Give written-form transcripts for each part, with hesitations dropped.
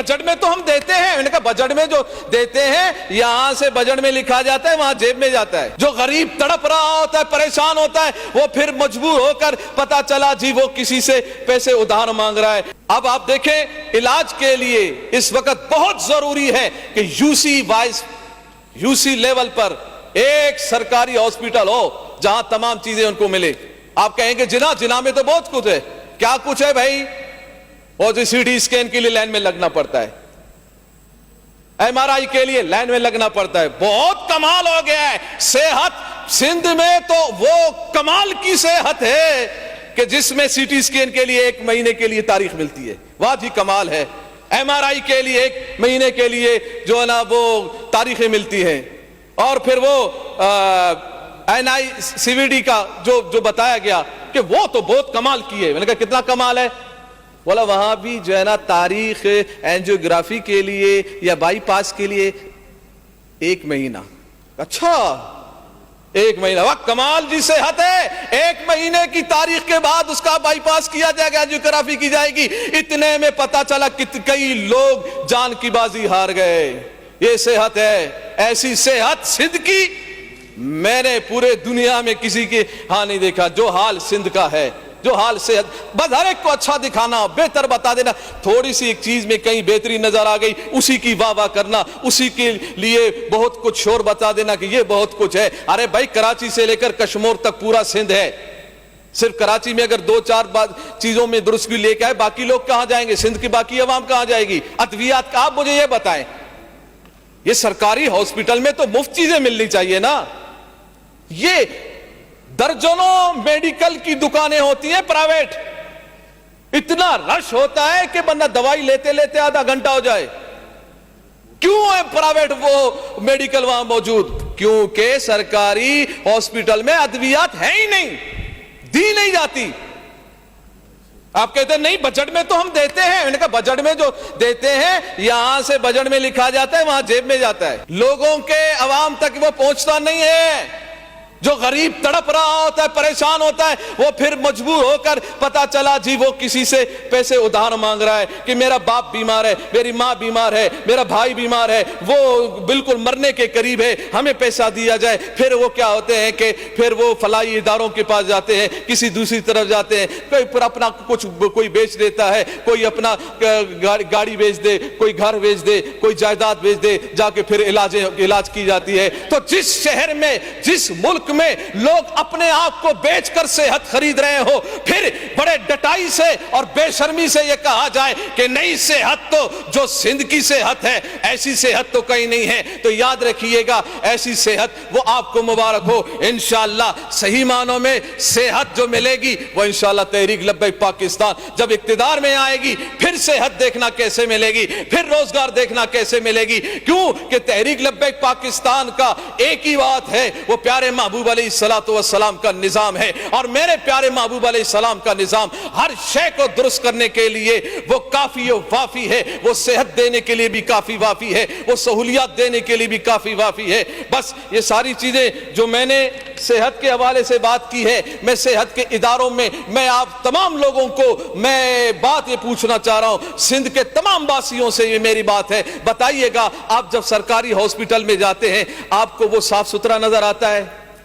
Budget میں تو ہم دیتے ہیں. میں نے کہا بجٹ میں جو دیتے ہیں یہاں سے بجٹ میں لکھا جاتا ہے وہاں جیب میں جاتا ہے. جو غریب تڑپ رہا ہوتا ہے پریشان ہوتا ہے وہ پھر مجبور ہو کر پتا چلا جی وہ کسی سے پیسے ادھار مانگ رہا ہے. اب آپ دیکھیں علاج کے لیے اس وقت بہت ضروری ہے کہ یو سی لیول پر ایک سرکاری ہاسپٹل ہو جہاں تمام چیزیں ان کو ملے. آپ کہیں گے جنا میں تو بہت کچھ ہے. کیا کچھ ہے بھائی؟ اور جو سی ٹی اسکین کے لیے لائن میں لگنا پڑتا ہے, ایم آر آئی کے لیے لائن میں لگنا پڑتا ہے. بہت کمال ہو گیا ہے. صحت سندھ میں تو وہ کمال کی صحت ہے کہ جس میں سی ٹی اسکین کے لیے 1 مہینے کے لیے تاریخ ملتی ہے. واہ ہی کمال ہے. ایم آر آئی کے لیے 1 مہینے کے لیے جو ہے نا وہ تاریخیں ملتی ہیں. اور پھر وہ این آئی سی وی ڈی کا جو بتایا گیا کہ وہ تو بہت کمال کی ہے. میں نے کہا کتنا کمال ہے؟ بولا وہاں بھی جو ہے نا تاریخ اینجیوگرافی کے لیے یا بائی پاس کے لیے 1 مہینہ. اچھا 1 مہینہ. وقت کمال جی صحت ہے. 1 مہینے کی تاریخ کے بعد اس کا بائی پاس کیا جائے گا, اینجیوگرافی کی جائے گی. اتنے میں پتا چلا کہ کئی لوگ جان کی بازی ہار گئے. یہ صحت ہے. ایسی صحت سندھ کی میں نے پورے دنیا میں کسی کے ہاں نہیں دیکھا جو حال سندھ کا ہے. جو حال صحت, بس ہر ایک کو اچھا دکھانا, بہتر بتا دینا. تھوڑی سی ایک چیز میں کہیں بہتری نظر آ گئی اسی کی واہ واہ کرنا, اسی کے لیے بہت کچھ شور بتا دینا کہ یہ بہت کچھ ہے. ارے بھائی کراچی سے لے کر کشمور تک پورا سندھ ہے. صرف کراچی میں اگر 2-4 چیزوں میں درست بھی لے کے آئے باقی لوگ کہاں جائیں گے؟ سندھ کی باقی عوام کہاں جائے گی؟ ادویات کا آپ مجھے یہ بتائیں. یہ سرکاری ہاسپٹل میں تو مفت چیزیں ملنی چاہیے نا. یہ درجنوں میڈیکل کی دکانیں ہوتی ہیں پرائیویٹ. اتنا رش ہوتا ہے کہ بندہ دوائی لیتے لیتے آدھا گھنٹہ ہو جائے. کیوں ہے پرائیویٹ وہ میڈیکل وہاں موجود؟ کیونکہ سرکاری ہاسپٹل میں ادویات ہے ہی نہیں, دی نہیں جاتی. آپ کہتے ہیں نہیں بجٹ میں تو ہم دیتے ہیں. میں نے کہا بجٹ میں جو دیتے ہیں یہاں سے بجٹ میں لکھا جاتا ہے وہاں جیب میں جاتا ہے. لوگوں کے عوام تک وہ پہنچتا نہیں ہے. جو غریب تڑپ رہا ہوتا ہے پریشان ہوتا ہے وہ پھر مجبور ہو کر پتا چلا جی وہ کسی سے پیسے ادھار مانگ رہا ہے کہ میرا باپ بیمار ہے, میری ماں بیمار ہے, میرا بھائی بیمار ہے, وہ بالکل مرنے کے قریب ہے, ہمیں پیسہ دیا جائے. پھر وہ کیا ہوتے ہیں کہ پھر وہ فلاحی اداروں کے پاس جاتے ہیں, کسی دوسری طرف جاتے ہیں, کوئی پھر اپنا کچھ کوئی بیچ دیتا ہے, کوئی اپنا گاڑی بیچ دے, کوئی گھر بیچ دے, کوئی جائیداد بیچ دے, جا کے پھر علاج کی جاتی ہے. تو جس شہر میں جس ملک میں لوگ اپنے آپ کو بیچ کر صحت خرید رہے ہو, پھر بڑے ڈٹائی سے اور بے شرمی سے یہ کہا جائے کہ نئی صحت تو جو سندھ کی صحت ہے ایسی صحت تو کہیں نہیں ہے, تو یاد رکھیے گا ایسی صحت وہ آپ کو مبارک ہو. انشاءاللہ صحیح معنوں میں صحت جو ملے گی وہ انشاءاللہ تحریک لبیک پاکستان جب اقتدار میں آئے گی پھر صحت دیکھنا کیسے ملے گی, پھر روزگار دیکھنا کیسے ملے گی. کیوں کہ تحریک لبیک پاکستان کا ایک ہی بات ہے, وہ پیارے محبوب علیہ السلام کا نظام ہے. اور میرے پیارے محبوب علیہ السلام کا نظام ہر شے کو درست کرنے کے لیے وہ کافی و وافی ہے. وہ صحت دینے کے لیے بھی کافی وافی ہے, وہ سہولیات دینے کے لیے بھی کافی وافی ہے. بس یہ ساری چیزیں جو میں نے صحت کے حوالے سے بات کی ہے, میں صحت کے اداروں میں میں آپ تمام لوگوں کو میں بات یہ پوچھنا چاہ رہا ہوں, سندھ کے تمام واسیوں سے یہ میری بات ہے, بتائیے گا آپ جب سرکاری ہاسپٹل میں جاتے ہیں آپ کو وہ صاف ستھرا نظر آتا ہے؟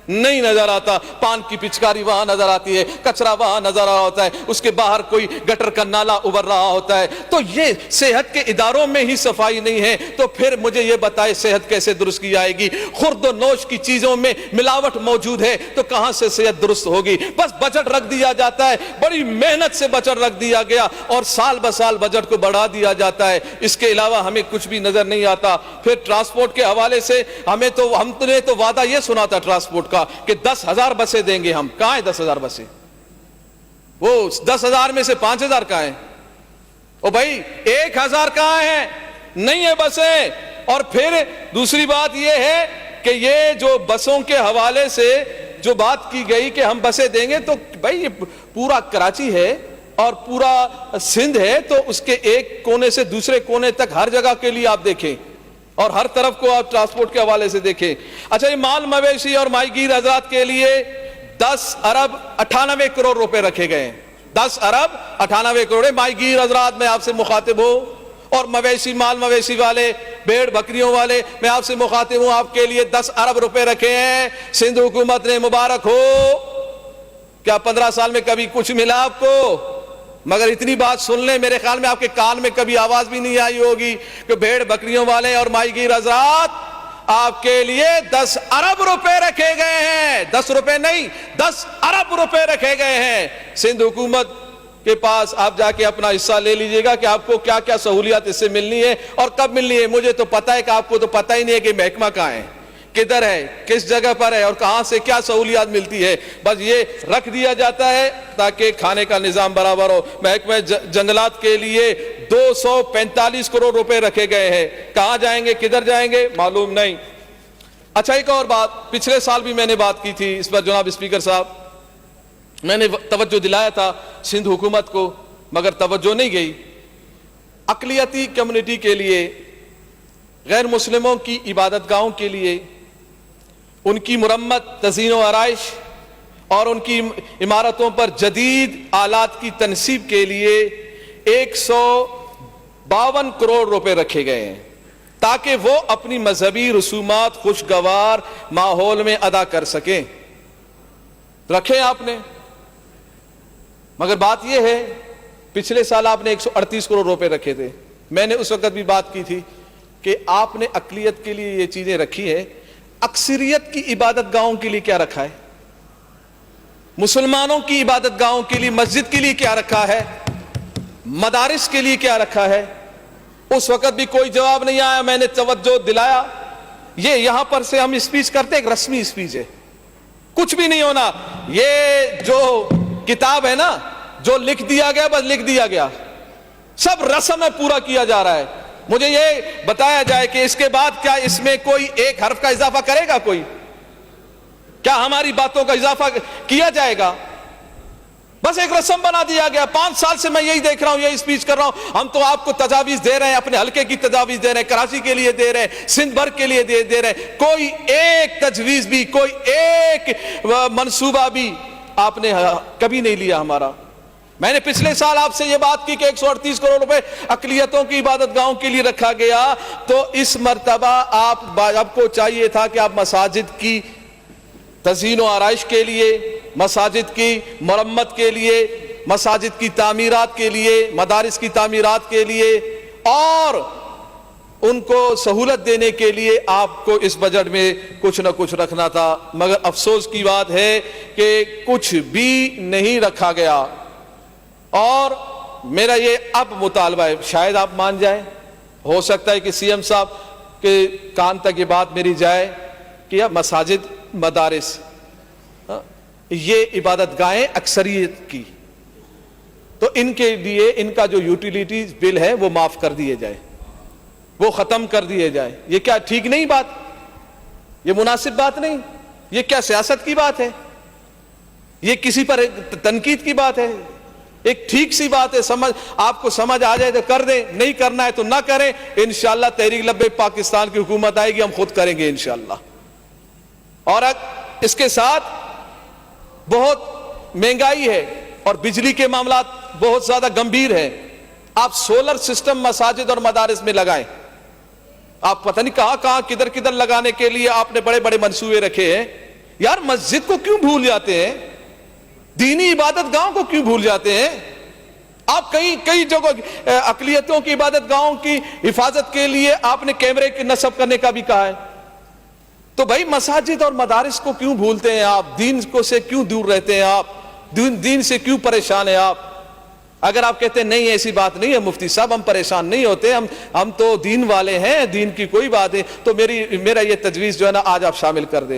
نہیں نظر آتا. پان کی پچکاری وہاں نظر آتی ہے, کچرا وہاں نظر آ رہا ہوتا ہے, اس کے باہر کوئی گٹر کا نالا ابھر رہا ہوتا ہے. تو یہ صحت کے اداروں میں ہی صفائی نہیں ہے تو پھر مجھے یہ بتائے صحت کیسے درست کی جائے گی؟ خورد و نوش کی چیزوں میں ملاوٹ موجود ہے تو کہاں سے صحت درست ہوگی؟ بس بجٹ رکھ دیا جاتا ہے, بڑی محنت سے بجٹ رکھ دیا گیا اور سال بسال بجٹ کو بڑھا دیا جاتا ہے. اس کے علاوہ ہمیں کچھ بھی نظر نہیں آتا. پھر ٹرانسپورٹ کے حوالے سے ہم نے تو وعدہ یہ سنا تھا ٹرانسپورٹ کا کہ 10,000 بسیں دیں گے ہم. کہاں ہیں 10,000 بسیں؟ وہ 10,000 میں سے 5,000 کہاں ہیں؟ او بھائی 1,000 کہاں ہیں؟ نہیں ہے بسیں. اور پھر دوسری بات یہ ہے کہ یہ جو بسوں کے حوالے سے جو بات کی گئی کہ ہم بسیں دیں گے, تو بھائی یہ پورا کراچی ہے اور پورا سندھ ہے, تو اس کے ایک کونے سے دوسرے کونے تک ہر جگہ کے لیے آپ دیکھیں اور ہر طرف کو آپ ٹرانسپورٹ کے حوالے سے دیکھیں. اچھا, یہ مال مویشی اور ماہی گیر حضرات کے لیے 10 ارب 98 کروڑ روپے رکھے گئے ہیں. 10 ارب 98 کروڑ. ماہی گیر حضرات میں آپ سے مخاطب ہو اور مویشی مویشی والے، بھیڑ بکریوں والے، میں آپ سے مخاطب ہوں، آپ کے لیے 10 ارب روپے رکھے ہیں سندھ حکومت نے، مبارک ہو۔ کیا 15 سال میں کبھی کچھ ملا آپ کو؟ مگر اتنی بات سن لیں، میرے خیال میں آپ کے کان میں کبھی آواز بھی نہیں آئی ہوگی کہ بھیڑ بکریوں والے اور ماہی گیر حضرات آپ کے لیے 10 ارب روپے رکھے گئے ہیں۔ 10 روپے نہیں، 10 ارب روپے رکھے گئے ہیں سندھ حکومت کے پاس۔ آپ جا کے اپنا حصہ لے لیجئے گا کہ آپ کو کیا کیا سہولیات اس سے ملنی ہے اور کب ملنی ہے۔ مجھے تو پتا ہے کہ آپ کو تو پتا ہی نہیں ہے کہ محکمہ کہاں ہے، کدھر ہے، کس جگہ پر ہے اور کہاں سے کیا سہولیات ملتی ہے۔ بس یہ رکھ دیا جاتا ہے تاکہ کھانے کا نظام برابر ہو۔ محکمہ جنگلات کے لیے 245 کروڑ روپے رکھے گئے ہیں، کہاں جائیں گے، کدھر جائیں گے، معلوم نہیں۔ اچھا، ایک اور بات، پچھلے سال بھی میں نے بات کی تھی اس پر جناب اسپیکر صاحب، میں نے توجہ دلایا تھا سندھ حکومت کو مگر توجہ نہیں گئی۔ اقلیتی کمیونٹی کے لیے، غیر مسلموں کی عبادت گاہوں کے لیے، ان کی مرمت، تزئین و آرائش اور ان کی عمارتوں پر جدید آلات کی تنصیب کے لیے 152 کروڑ روپے رکھے گئے ہیں تاکہ وہ اپنی مذہبی رسومات خوشگوار ماحول میں ادا کر سکیں۔ رکھے آپ نے، مگر بات یہ ہے پچھلے سال آپ نے 138 کروڑ روپے رکھے تھے۔ میں نے اس وقت بھی بات کی تھی کہ آپ نے اقلیت کے لیے یہ چیزیں رکھی ہیں، اکثریت کی عبادت گاہوں کے لیے کیا رکھا ہے؟ مسلمانوں کی عبادت گاہوں کے لیے، مسجد کے لیے کیا رکھا ہے؟ مدارس کے لیے کیا رکھا ہے؟ اس وقت بھی کوئی جواب نہیں آیا۔ میں نے توجہ دلایا، یہ یہاں پر سے ہم اسپیچ کرتے ایک رسمی اسپیچ ہے، کچھ بھی نہیں ہونا۔ یہ جو کتاب ہے نا، جو لکھ دیا گیا بس لکھ دیا گیا، سب رسم میں پورا کیا جا رہا ہے۔ مجھے یہ بتایا جائے کہ اس کے بعد کیا اس میں کوئی ایک حرف کا اضافہ کرے گا؟ کوئی کیا ہماری باتوں کا اضافہ کیا جائے گا؟ بس ایک رسم بنا دیا گیا۔ 5 سال سے میں یہی دیکھ رہا ہوں، یہی اسپیچ کر رہا ہوں۔ ہم تو آپ کو تجاویز دے رہے ہیں، اپنے حلقے کی تجاویز دے رہے ہیں، کراچی کے لیے دے رہے ہیں، سندھ بھر کے لیے دے رہے ہیں، کوئی ایک تجویز بھی، کوئی ایک منصوبہ بھی آپ نے کبھی نہیں لیا ہمارا۔ میں نے پچھلے سال آپ سے یہ بات کی کہ 138 کروڑ روپے اقلیتوں کی عبادت گاہوں کے لیے رکھا گیا، تو اس مرتبہ آپ کو چاہیے تھا کہ آپ مساجد کی تزئین و آرائش کے لیے، مساجد کی مرمت کے لیے، مساجد کی تعمیرات کے لیے، مدارس کی تعمیرات کے لیے اور ان کو سہولت دینے کے لیے آپ کو اس بجٹ میں کچھ نہ کچھ رکھنا تھا۔ مگر افسوس کی بات ہے کہ کچھ بھی نہیں رکھا گیا۔ اور میرا یہ اب مطالبہ ہے، شاید آپ مان جائیں، ہو سکتا ہے کہ سی ایم صاحب کے کان تک یہ بات میری جائے کہ مساجد، مدارس، یہ عبادت گاہیں اکثریت کی، تو ان کے لیے ان کا جو یوٹیلیٹیز بل ہے وہ معاف کر دیے جائے، وہ ختم کر دیے جائے۔ یہ کیا ٹھیک نہیں بات؟ یہ مناسب بات نہیں؟ یہ کیا سیاست کی بات ہے؟ یہ کسی پر تنقید کی بات ہے؟ ایک ٹھیک سی بات ہے، آپ کو سمجھ آ جائے تو کر دیں، نہیں کرنا ہے تو نہ کریں۔ انشاءاللہ تحریک لبیک پاکستان کی حکومت آئے گی، ہم خود کریں گے انشاءاللہ۔ اور اس کے ساتھ بہت مہنگائی ہے اور بجلی کے معاملات بہت زیادہ گمبھیر ہیں۔ آپ سولر سسٹم مساجد اور مدارس میں لگائیں۔ آپ پتہ نہیں کہاں کدھر کدھر لگانے کے لیے آپ نے بڑے بڑے منصوبے رکھے ہیں۔ یار مسجد کو کیوں بھول جاتے ہیں؟ دینی عبادت گاہوں کو کیوں بھول جاتے ہیں؟ آپ کئی جگہ اقلیتوں کی عبادت گاہوں کی حفاظت کے لیے آپ نے کیمرے کے نصب کرنے کا بھی کہا ہے۔ تو بھائی مساجد اور مدارس کو کیوں بھولتے ہیں آپ؟ دین کو سے کیوں دور رہتے ہیں آپ؟ دین سے کیوں پریشان ہیں آپ؟ اگر آپ کہتے ہیں نہیں ایسی بات نہیں ہے مفتی صاحب، ہم پریشان نہیں ہوتے، ہم تو دین والے ہیں، دین کی کوئی بات ہے، تو میرا یہ تجویز جو ہے نا آج آپ شامل کر دیں۔